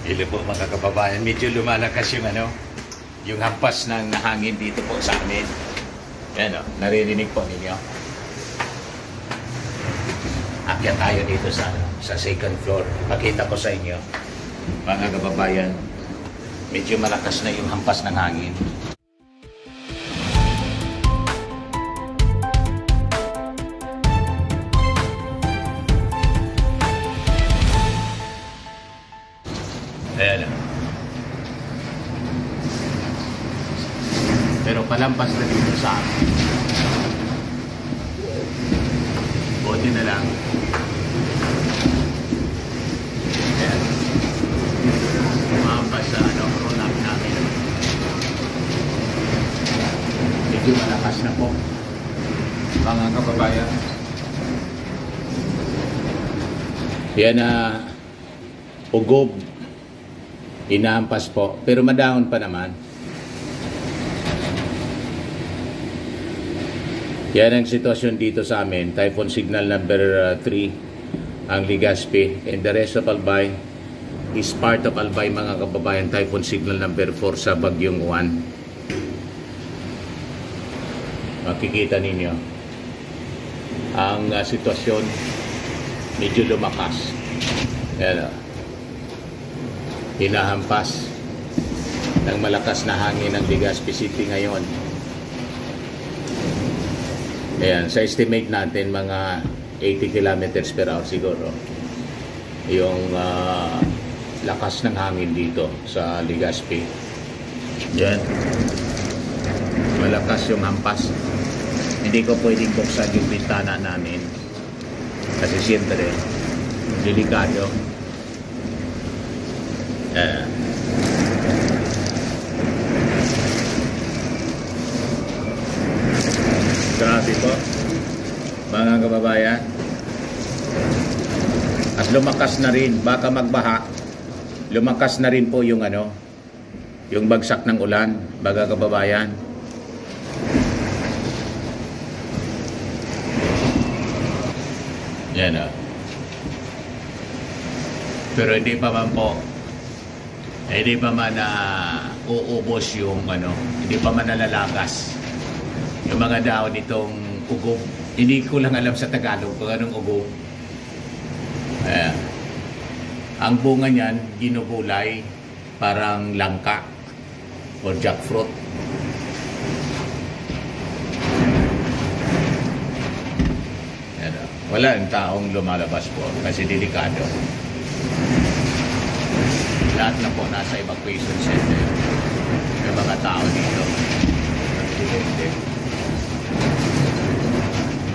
Hello po mga kababayan, medyo lumalakas yung yung hampas ng hangin dito po sa amin. Yan o, naririnig po ninyo. Akyat tayo dito sa second floor. Pakita ko sa inyo, mga kababayan, medyo malakas na yung hampas ng hangin. Ayan. Pero palampas na dito sa amin. Buti na lang. Ayan. Umampas sa roll-up namin. Medyo malakas na po, mga kababayan. Yan na ugob. Inahampas po, pero madahon pa naman. Yan ang sitwasyon dito sa amin. Typhoon signal number 3 ang Legazpi, and the rest of Albay is part of Albay, mga kababayan. Typhoon signal number 4 sa Bagyong Juan. Makikita ninyo ang sitwasyon, medyo lumakas. Yan o, hinahampas ng malakas na hangin ng Legazpi City ngayon. Ayan, sa estimate natin mga 80 kilometers per hour siguro yung lakas ng hangin dito sa Legazpi. Yan, malakas yung hampas. Hindi ko pwedeng buksan yung bintana namin kasi siyempre delikado. Grabe po, mga kababayan. At lumakas na rin, baka magbaha. Lumakas na rin po yung yung bagsak ng ulan, mga kababayan. Yan o. Pero hindi pa man po, hindi pa man uubos yung hindi pa man nalalagas yung mga dahon nitong ugob. Hindi ko lang alam sa Tagalog kung anong ugob. Ang bunga niyan ginugulay, parang langka o jackfruit. Wala ang taong lumalabas po kasi delikado. Lahat na po nasa evacuation center. May mga tao dito.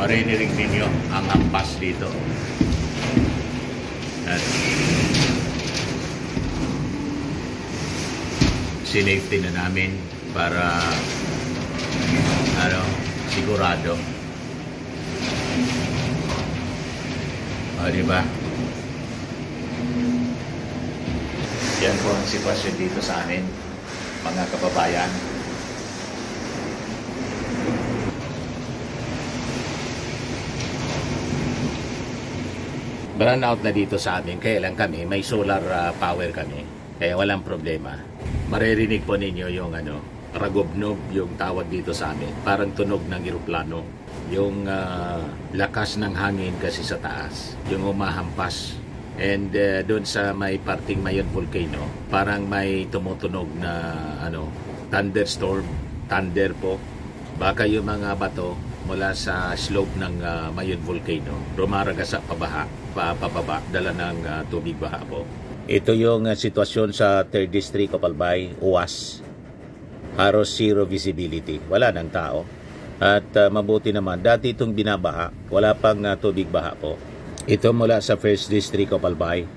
Maririnig ninyo ang hampas dito. At sinafety na namin para sigurado. O, diba? Yan po ang sitwasyon dito sa amin, mga kababayan. Burn out na dito sa amin, kaya lang kami, may solar power kami, kaya walang problema. Maririnig po ninyo yung ragobnob, yung tawag dito sa amin, parang tunog ng eroplano. Yung lakas ng hangin kasi sa taas, yung umahampas. And doon sa may parting Mayon Volcano, parang may tumutunog na thunderstorm, thunder po. Baka yung mga bato mula sa slope ng Mayon Volcano rumaragasa pababa, dala ng tubig baha po. Ito yung sitwasyon sa 3rd District of Albay, UAS. Halos zero visibility, wala ng tao. At mabuti naman, dati itong binabaha, wala pang tubig baha po. Ito mula sa 1st District of Albay.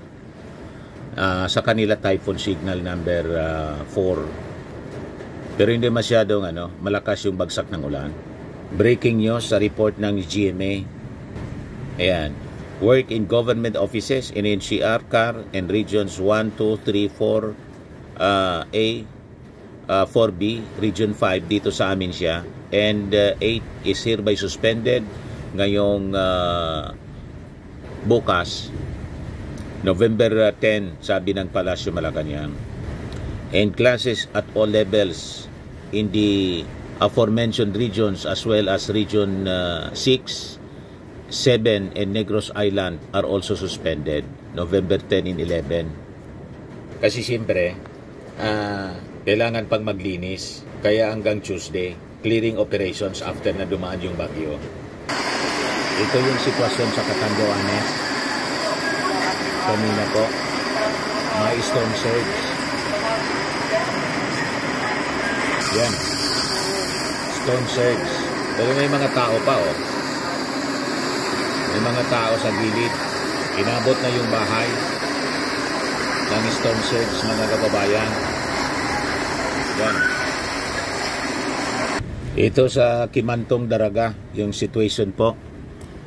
Sa kanila typhoon signal number 4. Pero hindi masyadong malakas yung bagsak ng ulan. Breaking news sa report ng GMA. Ayan. Work in government offices in NCR, CAR, and regions 1, 2, 3, 4, A, 4B, region 5, dito sa amin siya. And 8 is hereby suspended ngayong bukas November 10, sabi ng Palasyo Malacanang, and classes at all levels in the aforementioned regions as well as Region 6, 7, and Negros Island are also suspended November 10 and 11. Kasi siyempre, kailangan pang maglinis, kaya hanggang Tuesday, clearing operations after na dumaan yung bagyo. Ito yung sitwasyon sa Catanduanes. Kanina po, may storm surge. Yan. Storm surge. Pero may mga tao pa, oh. May mga tao sa gilid. Inabot na yung bahay ng storm surge, mga kababayan. Yan. Ito sa Kimantong Daraga, yung situation po.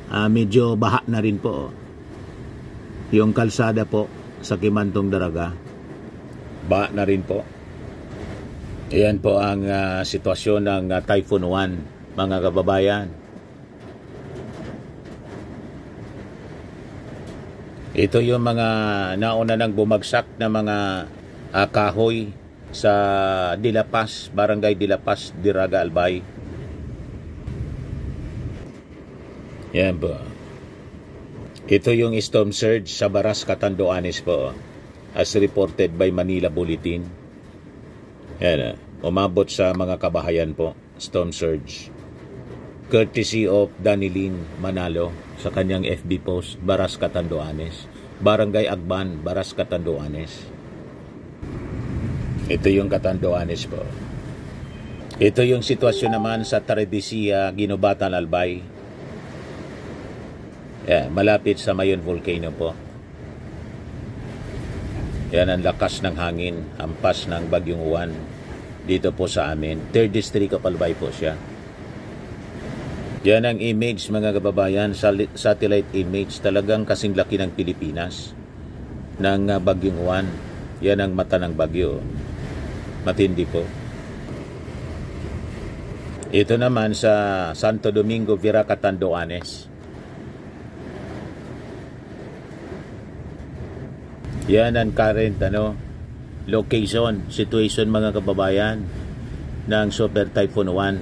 Medyo baha na rin po, oh. Yung kalsada po sa Kimantong Daraga, baha na rin po. Ayan po ang sitwasyon ng Typhoon 1, mga kababayan. Ito yung mga nauna nang bumagsak na mga kahoy sa Dilapas, Barangay Dilapas, Diraga, Albay. Yan po. Ito yung storm surge sa Baras, Catanduanes po, as reported by Manila Bulletin. Yan, umabot sa mga kabahayan po, storm surge. Courtesy of Danilin Manalo sa kanyang FB post, Baras, Catanduanes. Barangay Agban, Baras, Catanduanes. Ito yung Catanduanes po. Ito yung sitwasyon naman sa Tardisia, Ginubatan, Albay. Yan, malapit sa Mayon Volcano po. Yan ang lakas ng hangin, hampas ng Bagyong Juan dito po sa amin. 3rd District of Albay po siya. Yan ang image, mga kababayan, satellite image, talagang kasing laki ng Pilipinas ng Bagyong Juan. Yan ang mata ng bagyo. Matindi po. Ito naman sa Santo Domingo, Vera, Catanduanes. Yan ang current location, situation, mga kababayan, ng Super Typhoon 1.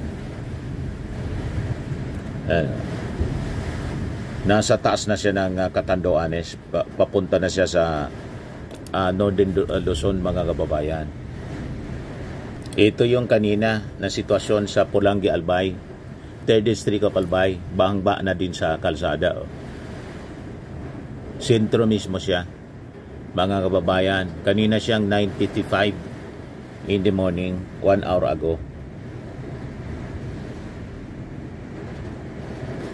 Nasa taas na siya ng Catanduanes, papunta na siya sa Northern Luzon, mga kababayan. Ito yung kanina na sitwasyon sa Pulangi, Albay, 3rd District of Albay, bahang-ba na din sa kalsada. Sentro mismo siya, mga kababayan. Kanina siyang 9:55 in the morning, 1 hour ago.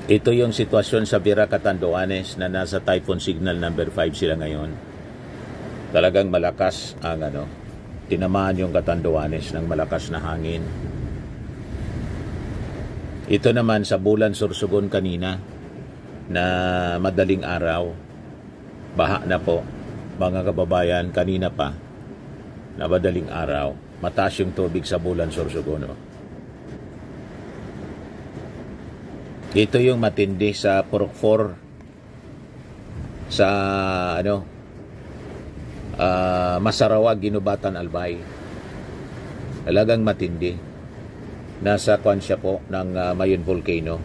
Ito yung sitwasyon sa Vera, Catanduanes, na nasa typhoon signal number 5 sila ngayon. Talagang malakas ang tinamaan yung Catanduanes ng malakas na hangin. Ito naman sa Bulan, Sorsogon kanina na madaling araw, baha na po, mga kababayan. Kanina pa na madaling araw, mataas yung tubig sa Bulan, Sorsogon. Ito yung matindi sa Purok 4 sa Masarawag, Ginubatan, Albay. Talagang matindi. Nasa siya po ng Mayon Volcano.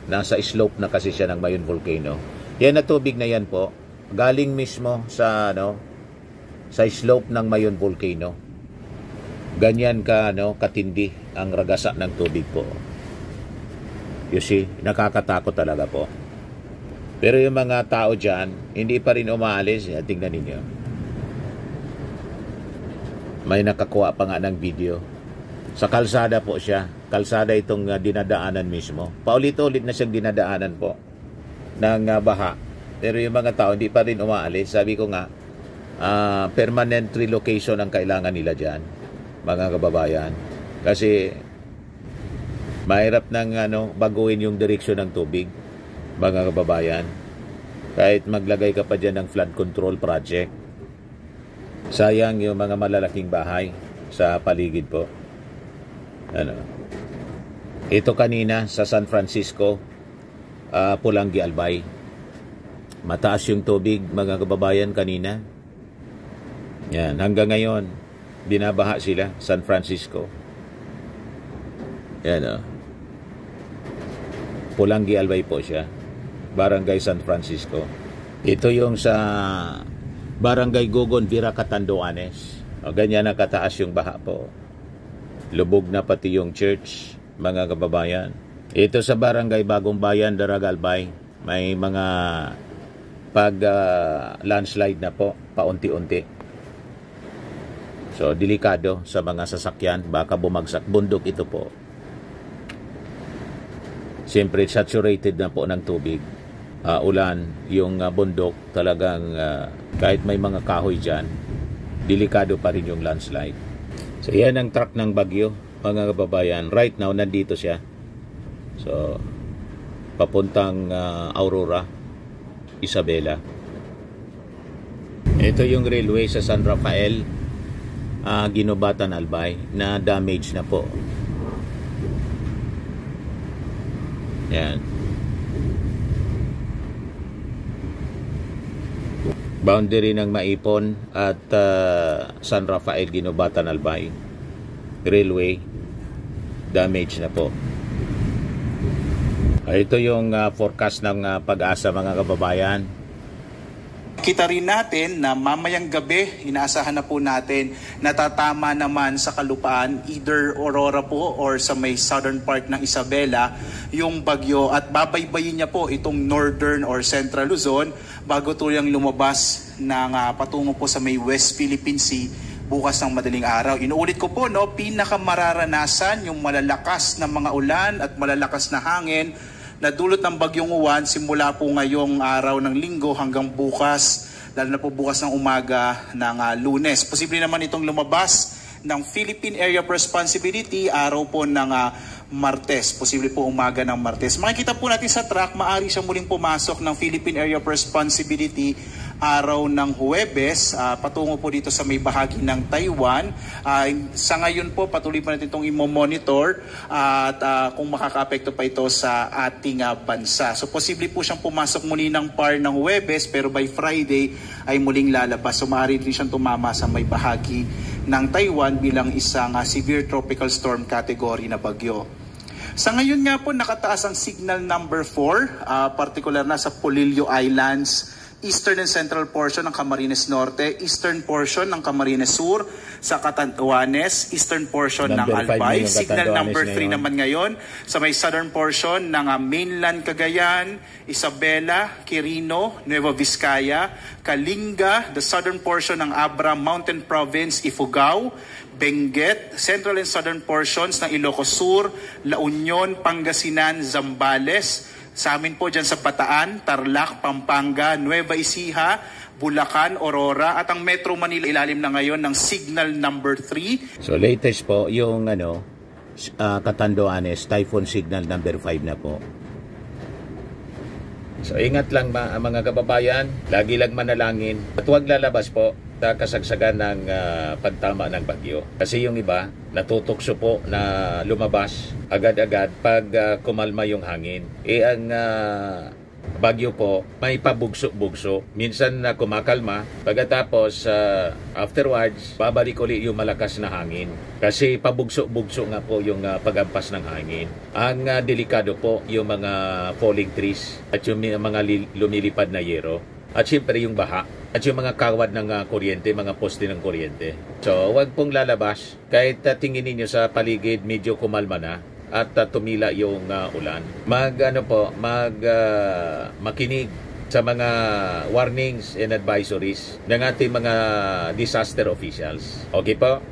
Nasa slope na kasi siya ng Mayon Volcano. Yan na tubig na yan po, galing mismo sa sa slope ng Mayon Volcano. Ganyan katindi ang ragasa ng tubig po. You see, nakakatakot talaga po. Pero yung mga tao dyan, hindi pa rin umaalis. Tingnan ninyo. May nakakuha pa nga ng video. Sa kalsada po siya. Kalsada itong dinadaanan mismo. Paulit-ulit na siyang dinadaanan po ng baha. Pero yung mga tao hindi pa rin umaalis. Sabi ko nga, permanent relocation ang kailangan nila dyan, mga kababayan. Kasi mahirap nang baguhin yung direksyon ng tubig, mga kababayan. Kahit maglagay ka pa dyan ng flood control project, sayang yung mga malalaking bahay sa paligid po. Ito kanina sa San Francisco, Pulangi, Albay. Mataas yung tubig, mga kababayan, kanina. Yan, hanggang ngayon, binabaha sila, San Francisco. Yan o. Pulangi Albay po siya. Barangay San Francisco. Ito yung sa Barangay Gogon, Vira, Catanduanes. O, ganyan ang kataas yung baha po. Lubog na pati yung church, mga kababayan. Ito sa Barangay Bagong Bayan, Daragalbay, may mga landslide na po, paunti-unti. So, delikado sa mga sasakyan, baka bumagsak. Bundok ito po. Siyempre, saturated na po ng tubig. Ulan, yung bundok, talagang kahit may mga kahoy dyan, delikado pa rin yung landslide. So, yan ang track ng bagyo, mga kababayan. Right now, nandito siya. So, papuntang Aurora, Isabela. Ito yung railway sa San Rafael, Ginobatan, Albay, na damage na po. Yan. Boundary ng Maipon at San Rafael, Ginobatan, Albay. Railway, damage na po. Ito yung forecast ng Pag-asa, mga kababayan. Kita rin natin na mamayang gabi, inaasahan na po natin, natatama naman sa kalupaan, either Aurora po or sa may southern part ng Isabela, yung bagyo, at babaybayin niya po itong northern or central Luzon bago tuluyang lumabas ng patungo po sa may West Philippine Sea bukas ng madaling araw. Inuulit ko po, pinakamararanasan yung malalakas na mga ulan at malalakas na hangin na dulot ng bagyong Uwan simula po ngayong araw ng Linggo hanggang bukas, lalo na po bukas ng umaga ng Lunes. Posible naman itong lumabas ng Philippine Area of Responsibility araw po ng Martes. Posible po umaga ng Martes. Makikita po natin sa track, maaari siya muling pumasok ng Philippine Area of Responsibility araw ng Huwebes, patungo po dito sa may bahagi ng Taiwan. Sa ngayon po, patuloy pa natin itong i-monitor at kung makaka-apekto pa ito sa ating bansa. So posible po siyang pumasok muli ng PAR ng Huwebes, pero by Friday ay muling lalabas. So maaari rin siyang tumama sa may bahagi ng Taiwan bilang isang severe tropical storm category na bagyo. Sa ngayon nga po, nakataas ang signal number 4, particular na sa Polillo Islands, eastern and central portion ng Camarines Norte, eastern portion ng Camarines Sur, sa Catanduanes, eastern portion ng Albay. Signal number 3 naman ngayon sa may southern portion ng mainland Cagayan, Isabela, Quirino, Nueva Vizcaya, Kalinga, the southern portion ng Abra Mountain Province, Ifugao, Benguet, central and southern portions ng Ilocos Sur, La Union, Pangasinan, Zambales. Sa amin po dyan sa Bataan, Tarlac, Pampanga, Nueva Ecija, Bulacan, Aurora, at ang Metro Manila ilalim na ngayon ng signal number 3. So latest po yung Catanduanes, typhoon signal number 5 na po. So ingat lang mga kababayan, lagi lang manalangin at huwag lalabas po sa kasagsagan ng pagtama ng bagyo. Kasi yung iba, natutokso po na lumabas agad-agad pag kumalma yung hangin. Ang bagyo po, may pabugso-bugso. Minsan na kumakalma, pagkatapos afterwards, babalik ulit yung malakas na hangin. Kasi pabugso-bugso nga po yung pagampas ng hangin. Ang delikado po yung mga falling trees at yung mga lumilipad na yero. At siyempre yung baha at yung mga kawad ng kuryente, mga poste ng kuryente. So, wag pong lalabas kahit tingin niyo sa paligid medyo kumalma na at tumila yung ulan. Makinig sa mga warnings and advisories ng ating mga disaster officials. Okay po?